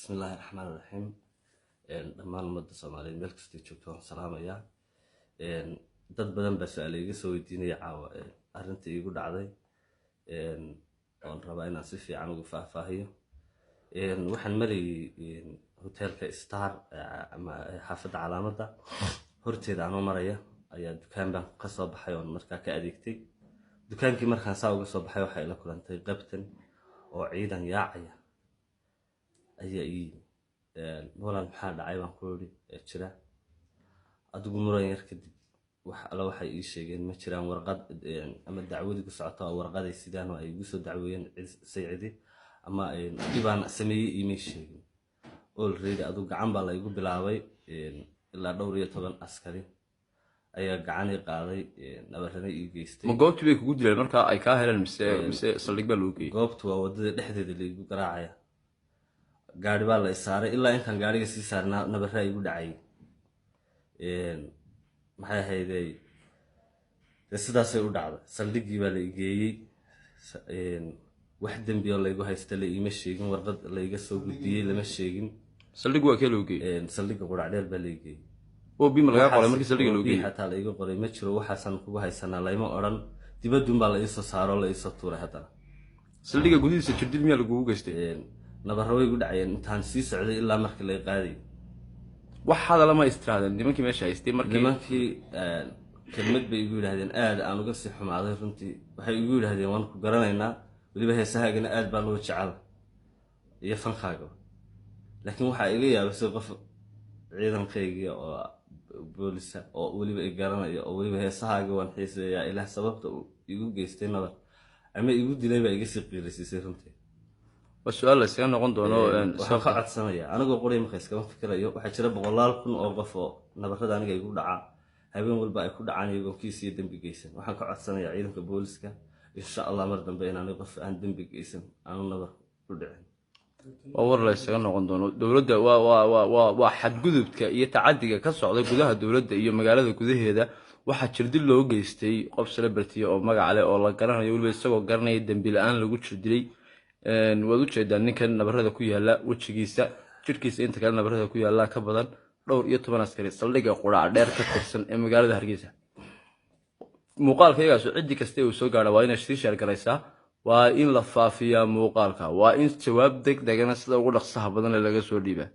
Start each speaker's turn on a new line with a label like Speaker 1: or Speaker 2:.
Speaker 1: بسم الله الرحمن الرحيم. دمان umada Soomaaliyeed meel kasta joogto waan salaamayaa. Dad badan baa su'aalo iga soo weydiinaya caawa arrinta igu dhacday. Waan rabaa inaan si fiican uga faahfaahiyo. Waxaan marayay hotelka Star ama xaafadda Calaamada horteeda aan maraya ayaa dukaan baan ka soo baxay oo markaa ka adeegtay. Dukaankii markaan saa uga soo baxay waxa ila kulantay qabtan oo ciidan yaacaya ayaa ولا محل عيبان كوري شراء أدوق مرة يركض على واحد يشيء ما شراء ورقد أما الدعوة قصعتها ورقد السودان وأي قصة دعويين سيعدي أما يبان سمي يمشي أول ريد أدوق عم بالله يقول بلاوي إلا دورية طبعا عسكري أي قعني قاضي نبرني يجيستي.
Speaker 2: ما قلت لك قلت لك مركا أي كاهل المساء صليك بالوكي.
Speaker 1: قلت وودد الحدث اللي يقول راعية. gaari baa la isaaray ilaa intaan gaariga sii saarnaa nabarra igu dhacay maxay ahaydey sidaasay u dhacday saldhigii baa la igeeyey wax dambi oo la igu haysta la iima sheegin warqad la iga soo gudbiyey lama sheegin
Speaker 2: saldhigu waa kee loo geeyey
Speaker 1: saldhiga qurac dheer baa la igeeyey
Speaker 2: oo bima laga qoray markii saldhiga loo geeyey
Speaker 1: xataa la iga qoray ma jiro waxaasan kugu haysanaa layma odhan dibadun baa la isoo saaro la isoo tuuray haddana
Speaker 2: saldhiga gudihiisa jirdil miyaa lagugu geystay
Speaker 1: nabarro way igu dhacayeen intaan sii socday ilaa markii la qaaday
Speaker 2: wax hada lama istiraadin nimankii meesha haystay
Speaker 1: nimankii kelmad bay igu yiraahdeen aad aan uga sii xumaaday runtii waxay igu yiraahdeen waan ku garanaynaa waliba heesahaagana aad baan loo jecel iyo fankaaga laakiin waxa iga yaabay qof ciidankayga oo booliska oo waliba ay garanayo oo waliba heesahaaga waan xiiseeyaa ilaa sababta igu geystay nabar ama igu dilay baa iga sii qiiraysiisay runtii
Speaker 2: والسؤال اللي سيانا قندونه
Speaker 1: ساقعد سنة أنا قولي مخيس كمان فكرة يو واحد شرب بغلال كن أوقفه نبرد أنا جاي يقول دعاء هبين يقول بقى يقول دعاني يقول كيس يدم بجيسن وحنا قعد سنة يعيدهم كبولسكا إن شاء الله مردم بين أنا يقف عندهم بجيسن أنا نبر كل دعين
Speaker 2: أول رئيس سيانا قندونه دولة واحد جذب يتعدي كسر جذها دولة يوم مجال جذه هذا واحد شردل له جيستي قف سلبرتي أو مجا عليه والله قرنا يقول بيسوق قرنا يدم بالآن لو شردلي وادو jeedaan ninkan nabarada ku yaala wajigiisa jirkiisa inta kale nabarada ku yaala ka badan dhowr iyo 10 askari saldhiga qurac dheer ka tirsan ee magaalada Hargeysa muuqaalkayga soo cidi kasta uu soo gaaro waa in ay share garaysaa waa in la faafiyaa muuqaalka waa in jawaab degdegana sida ugu dhaqsaha badan laga soo dhiibaa